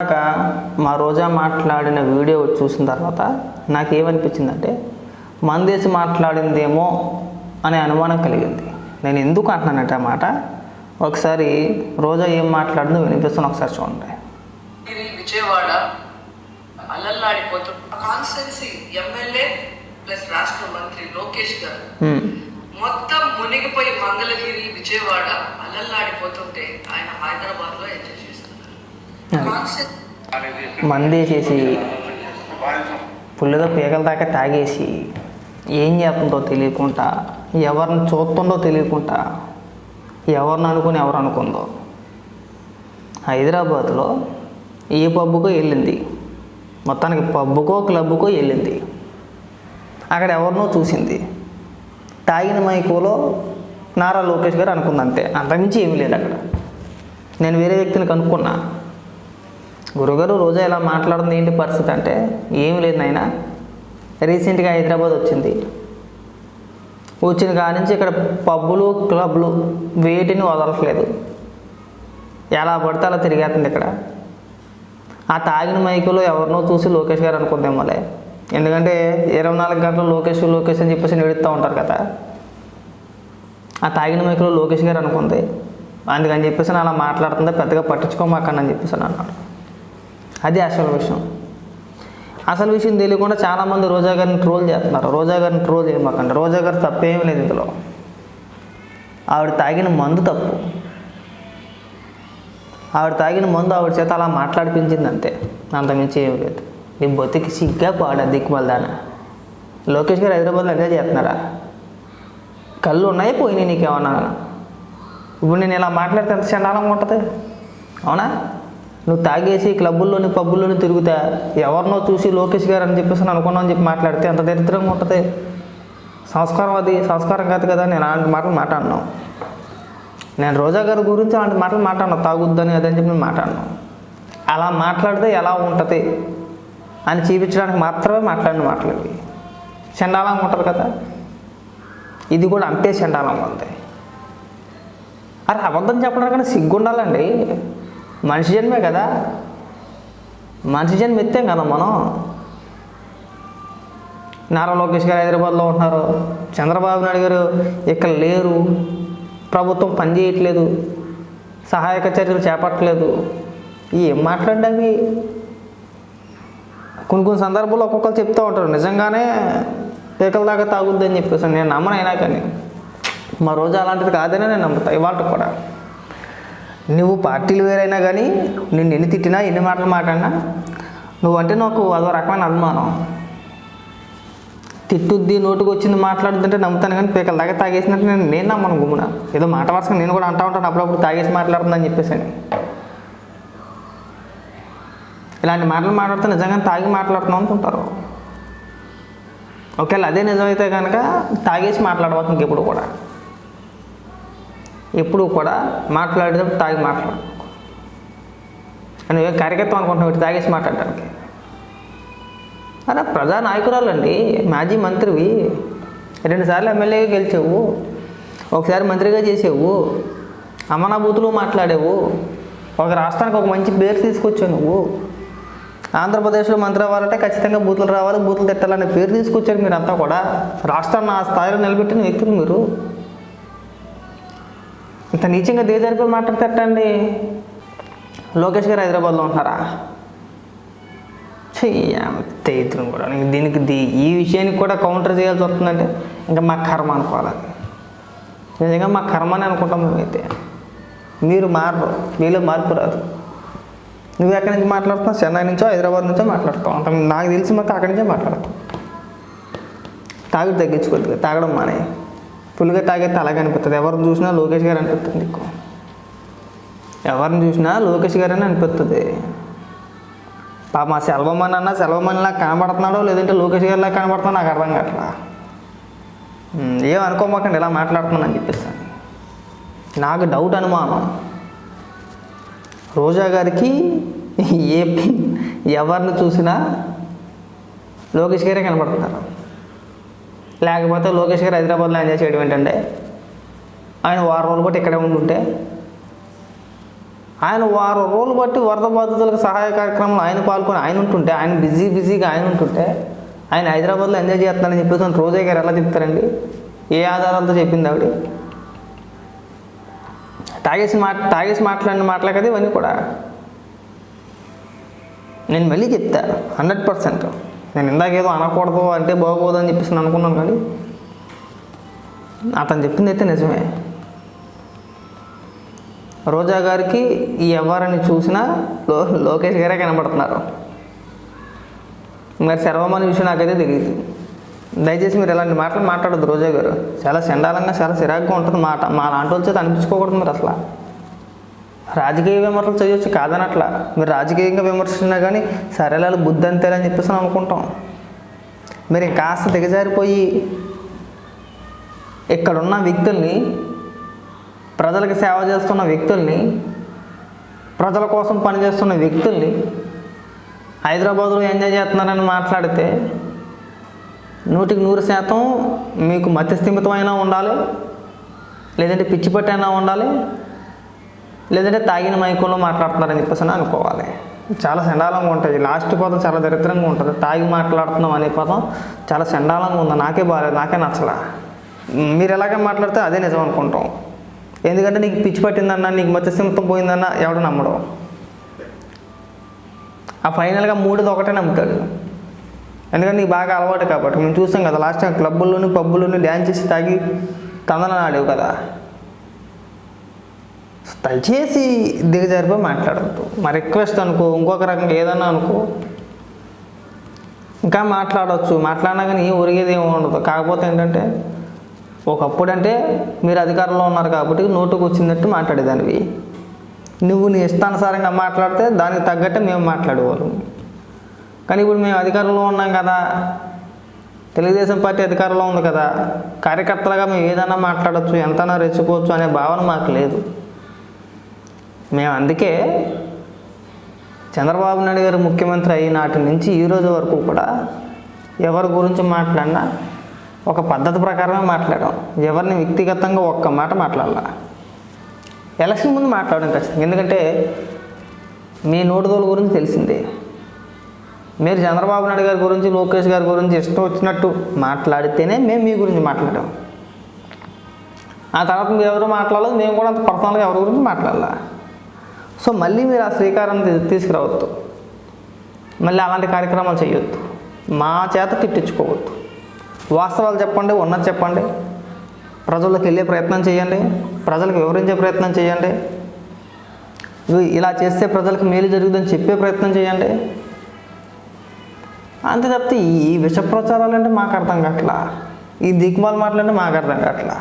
మా రోజా మాట్లాడిన వీడియో చూసిన తర్వాత నాకేమనిపించిందంటే మందేసి మాట్లాడిందేమో అనే అనుమానం కలిగింది. నేను ఎందుకు అంటున్నానంటే ఆ మాట ఒకసారి రోజా ఏం మాట్లాడిందో వినిపిస్తున్నా, ఒకసారి చూడండి. విజయవాడ అలల్లాడిపోతుంది. కాన్స్టిట్యున్సీ ఎమ్మెల్యే ప్లస్ రాష్ట్ర మంత్రి లోకేష్ గారు మొత్తం మునిగిపోయి మంగళగిరి విజయవాడ అలల్లాడిపోతుంటే ఆయన హైదరాబాద్ లో ఎంజాయ్ మందేసేసి పుల్లుగా పీకల దాకా తాగేసి ఏం చేస్తుందో తెలియకుండా, ఎవరిని చూస్తుందో తెలియకుండా, ఎవరిని అనుకుని ఎవరు అనుకుందో హైదరాబాద్లో ఏ పబ్బుకో వెళ్ళింది, మొత్తానికి పబ్బుకో క్లబ్బుకో వెళ్ళింది. అక్కడ ఎవరినో చూసింది, తాగిన మైకోలో నారా లోకేష్ గారు అనుకుంది, అంతే. అంతకుమించి ఏమీ లేదు అక్కడ. నేను వేరే వ్యక్తిని కనుక్కున్నా, గురుగారు రోజా ఇలా మాట్లాడుతుంది ఏంటి పరిస్థితి అంటే, ఏమి లేదు నాయన, రీసెంట్గా హైదరాబాద్ వచ్చిన కాడి నుంచి ఇక్కడ పబ్బులు క్లబ్లు వేటిని వదలట్లేదు, ఎలా పడితే అలా తిరిగేస్తుంది ఇక్కడ. ఆ తాగిన మైకులో ఎవరినో చూసి లోకేష్ గారు అనుకుందేమోలే, ఎందుకంటే 24 గంటలు లోకేష్ లోకేష్ అని చెప్పేసి నడుస్తూ ఉంటారు కదా. ఆ తాగిన మైకులో లోకేష్ గారు అనుకుంది, అందుకని చెప్పేసి అలా మాట్లాడుతుందా, పెద్దగా పట్టించుకోమాకండి అని చెప్పేసి అన్నాడు. అది అసలు విషయం. అసలు విషయం తెలియకుండా చాలామంది రోజా గారిని ట్రోల్ చేస్తున్నారు. రోజా గారిని ట్రోల్ చేయమాకండి, రోజా గారు తప్పేమీ లేదు ఇందులో. ఆవిడ తాగిన మందు తప్పు, ఆవిడ తాగిన మందు ఆవిడ చేత అలా మాట్లాడిపించింది, అంతే. అంతమించి ఏమి లేదు. నీ బతికి సిగ్గా పాడా దిక్కుమల్దానా. లోకేష్ గారు హైదరాబాద్లో ఎంజాయ్ చేస్తున్నారా? కళ్ళు ఉన్నాయి పోయినాయి నీకేమన్నా? ఇప్పుడు నేను ఇలా మాట్లాడితే ఎంత చండాలంగా ఉంటుంది, అవునా? నువ్వు తాగేసి క్లబ్బుల్లోని పబ్బుల్లోని తిరుగుతా ఎవరినో చూసి లోకేష్ గారు అని చెప్పేసి అనుకున్నావు అని చెప్పి మాట్లాడితే ఎంత దరిద్రంగా ఉంటుంది. సంస్కారం అది, సంస్కారం కాదు కదా. నేను అలాంటి మాటలు మాట్లాడినాను. నేను రోజా గారి గురించి అలాంటి మాటలు మాట్లాడినాను, తాగుద్దని అదని చెప్పి నేను మాట్లాడినాను. అలా మాట్లాడితే ఎలా ఉంటుంది అని చూపించడానికి మాత్రమే మాట్లాడిన మాటలు ఇవి. చండాలంగా ఉంటుంది కదా. ఇది కూడా అంతే చండాలంగా ఉంది. అరే అబద్ధం చెప్పడానికన్నా సిగ్గుండాలండి. మనిషి జన్మే కదా, మనిషి జన్మ ఎత్తాం కదా మనం. నారా లోకేష్ గారు హైదరాబాద్లో ఉంటున్నారు, చంద్రబాబు నాయుడు గారు ఇక్కడ లేరు, ప్రభుత్వం పనిచేయట్లేదు, సహాయక చర్యలు చేపట్టలేదు. ఏం మాట్లాడి అవి కొన్ని సందర్భాల్లో ఒక్కొక్కరు చెప్తూ ఉంటారు, నిజంగానే పీకల దాకా తాగుద్దని చెప్పేసి. నేను నమ్మనైనా కానీ మా రోజు అలాంటిది కాదనే నేను నమ్ముతా. ఇవాళ కూడా నువ్వు పార్టీలు వేరైనా కానీ నిన్ను ఎన్ని తిట్టినా ఎన్ని మాటలు మాట్లాడినా నువ్వంటే నాకు అదో రకమైన అనుమానం. తిట్టుద్ది, నోటుకు వచ్చింది మాట్లాడుతుంటే నమ్ముతాను, కానీ పీకల దాకా తాగేసినట్టు నేను నమ్మను. గుమ్మున ఏదో మాట వరుసగా నేను కూడా అంటూ ఉంటాను అప్పుడప్పుడు, తాగేసి మాట్లాడుతుందని చెప్పేసి. ఇలాంటి మాటలు మాట్లాడితే నిజంగా తాగి మాట్లాడుతున్నాం అనుకుంటారు. ఒకవేళ అదే నిజమైతే కనుక తాగేసి మాట్లాడవచ్చు. ఎప్పుడు కూడా మాట్లాడేటప్పుడు తాగి మాట్లాడు. నువ్వేం కార్యకర్తం అనుకుంటున్నావు ఇటు తాగేసి మాట్లాడటానికి? అలా ప్రజా నాయకురాలండి, మాజీ మంత్రివి, 2 సార్లు ఎమ్మెల్యేగా గెలిచావు, ఒకసారి మంత్రిగా చేసావు, అమనా బూతులు మాట్లాడావు, ఒక రాష్ట్రానికి ఒక మంచి పేరు తీసుకొచ్చావు. నువ్వు ఆంధ్రప్రదేశ్లో మంత్రి అవ్వాలంటే ఖచ్చితంగా బూతులు రావాలి, బూతులు తిట్టాలనే పేరు తీసుకొచ్చారు మీరంతా కూడా. రాష్ట్రాన్ని ఆ స్థాయిలో నిలబెట్టిన వ్యక్తులు మీరు. ఇంత నీచంగా దిగజారిపోయి మాట్లాడతారండి. లోకేష్ గారు హైదరాబాద్లో ఉంటున్నారా? ఇతను కూడా దీనికి ఈ విషయానికి కూడా కౌంటర్ చేయాల్సి వస్తుందంటే ఇంకా మా కర్మ అనుకోవాలి. నిజంగా మా కర్మ అని అనుకుంటాం మేమైతే. మీరు మారరు, మీలో మార్పు రాదు. నువ్వు ఎక్కడి నుంచి మాట్లాడుతున్నావు? చెన్నై నుంచో హైదరాబాద్ నుంచో మాట్లాడుతావు. అంత నాకు తెలిసి మాకు అక్కడి నుంచే మాట్లాడతావు. తాగుడు తగ్గించుకోద్దు, తాగడం మానే. ఫుల్గా తాగైతే అలాగే అనిపిస్తుంది. ఎవరిని చూసినా లోకేష్ గారు అనిపిస్తుంది. నీకు ఎవరిని చూసినా లోకేష్ గారని అనిపిస్తుంది. మా సెల్వమన్ అన్న సెల్వమన్లా కనబడుతున్నాడో లేదంటే లోకేష్ గారిలా కనబడుతున్నా నాకు అర్థం కావట్లా. ఏం అనుకోమాకండి ఇలా మాట్లాడుతున్నాను అని చెప్పేస్తాను. నాకు డౌట్, అనుమానం. రోజా గారికి ఎవరిని చూసినా లోకేష్ గారే కనబడుతున్నారు. లేకపోతే లోకేష్ గారు హైదరాబాద్లో ఎంజాయ్ చేయడం ఏంటంటే ఆయన వారం రోజులు కూడా ఇక్కడే ఉండుంటే ఆయన వారం రోజులు బట్టి వరద బాధితులకు సహాయ కార్యక్రమంలో ఆయన పాల్గొని ఆయన ఉంటుంటే, ఆయన బిజీగా ఆయన ఉంటుంటే, ఆయన హైదరాబాద్లో ఎంజాయ్ చేస్తున్నారని చెప్పేసి రోజా గారు ఎలా చెప్తారండి? ఏ ఆధారాలతో చెప్పింది ఆవిడ? తాగేసి మాట్లాడిన మాటలే కదా ఇవన్నీ కూడా. నేను మళ్ళీ చెప్తా 100%. నేను ఇందాకేదో అనకూడదు అంటే బాగోదు అని చెప్పేసి అనుకున్నాను, కానీ అతను చెప్పింది అయితే నిజమే. రోజా గారికి ఎవరిని చూసినా లోకేష్ గారే కనబడుతున్నారు. మరి శర్వమని విషయం నాకైతే తెలియదు. దయచేసి మీరు ఇలాంటి మాటలు మాట్లాడద్దు రోజా గారు. చాలా చండాలంగా, చాలా చిరాగ్గా ఉంటుంది మాట. మా లాంటి వాళ్ళ చేత అనిపించుకోకూడదు మీరు అసలు. రాజకీయ విమర్శలు చేయొచ్చు కాదనట్లా, మీరు రాజకీయంగా విమర్శించినా కానీ సరేలా బుద్ధి అంతేలని చెప్పేసి అనుకుంటాం. మీరు కాస్త దిగజారిపోయి ఇక్కడున్న వ్యక్తుల్ని, ప్రజలకు సేవ చేస్తున్న వ్యక్తుల్ని, ప్రజల కోసం పనిచేస్తున్న వ్యక్తుల్ని హైదరాబాద్లో ఎంజాయ్ చేస్తున్నారని మాట్లాడితే 100% మీకు మతిస్థిమితమైనా ఉండాలి, లేదంటే పిచ్చి పట్టైనా ఉండాలి, లేదంటే తాగిన మైకంలో మాట్లాడుతున్నారని చెప్పేసి అనుకోవాలి. చాలా చండాలంగా ఉంటుంది. లాస్ట్ పదం చాలా దరిద్రంగా ఉంటుంది. తాగి మాట్లాడుతున్నాం అనే పదం చాలా చండాలంగా ఉంది. నాకే బాగాలేదు, నాకే నచ్చలా. మీరు ఎలాగే మాట్లాడితే అదే నిజం అనుకుంటాం. ఎందుకంటే నీకు పిచ్చి పట్టిందన్నా, నీకు మత్స్యసింతం పోయిందన్నా ఎవడు నమ్మడం. ఆ ఫైనల్గా 3ది ఒకటే నమ్ముతాడు. ఎందుకంటే నీకు బాగా అలవాటు కాబట్టి. మేము చూసాం కదా లాస్ట్ టైం క్లబ్బుల్లోని పబ్బుల్లోని డ్యాన్స్ చేసి తాగి తందనాలు ఆడేవు కదా. దయచేసి దిగజారిపోయి మాట్లాడద్దు. మా రిక్వెస్ట్ అనుకో, ఇంకొక రకంగా ఏదన్నా అనుకో, ఇంకా మాట్లాడవచ్చు. మాట్లాడినా కానీ ఒరిగేది ఏమి ఉండదు. కాకపోతే ఏంటంటే ఒకప్పుడు అంటే మీరు అధికారంలో ఉన్నారు కాబట్టి నోటుకు వచ్చినట్టు మాట్లాడేదానివి. నువ్వు నీ ఇష్టానుసారంగా మాట్లాడితే దానికి తగ్గట్టే మేము మాట్లాడేవాళ్ళం. కానీ ఇప్పుడు మేము అధికారంలో ఉన్నాం కదా, తెలుగుదేశం పార్టీ అధికారంలో ఉంది కదా, కార్యకర్తలుగా మేము ఏదైనా మాట్లాడవచ్చు, ఎంతైనా రెచ్చుకోవచ్చు అనే భావన మాకు లేదు. మేము అందుకే చంద్రబాబు నాయుడు గారు ముఖ్యమంత్రి అయినాటి నుంచి ఈ రోజు వరకు కూడా ఎవరి గురించి మాట్లాడినా ఒక పద్ధతి ప్రకారమే మాట్లాడాం. ఎవరిని వ్యక్తిగతంగా ఒక్క మాట మాట్లాడాల. ఎలక్షన్ ముందు మాట్లాడడం ఖచ్చితంగా. ఎందుకంటే మీ నోటుదోల గురించి తెలిసిందే. మీరు చంద్రబాబు నాయుడు గారి గురించి, లోకేష్ గారి గురించి ఇష్టం వచ్చినట్టు మాట్లాడితేనే మేము మీ గురించి మాట్లాడాం. ఆ తర్వాత మీరు ఎవరు మాట్లాడలేదు, మేము కూడా అంత పర్సనల్గా ఎవరి గురించి మాట్లాడాల. సో మళ్ళీ మీరు ఆ శ్రీకారం తీసుకురావద్దు. మళ్ళీ అలాంటి కార్యక్రమాలు చేయొద్దు. మా చేత తిట్టించుకోవద్దు. వాస్తవాలు చెప్పండి, ఉన్నది చెప్పండి, ప్రజల్లోకి వెళ్ళే ప్రయత్నం చేయండి, ప్రజలకు వివరించే ప్రయత్నం చేయండి. ఇలా చేస్తే ప్రజలకు మేలు జరుగుతుందని చెప్పే ప్రయత్నం చేయండి. అంతే తప్పితే ఈ విష ప్రచారాలు అంటే మాకు అర్థం కావట్లా, ఈ దిక్కుమాల మాటలంటే మాకు అర్థం కావట్లా.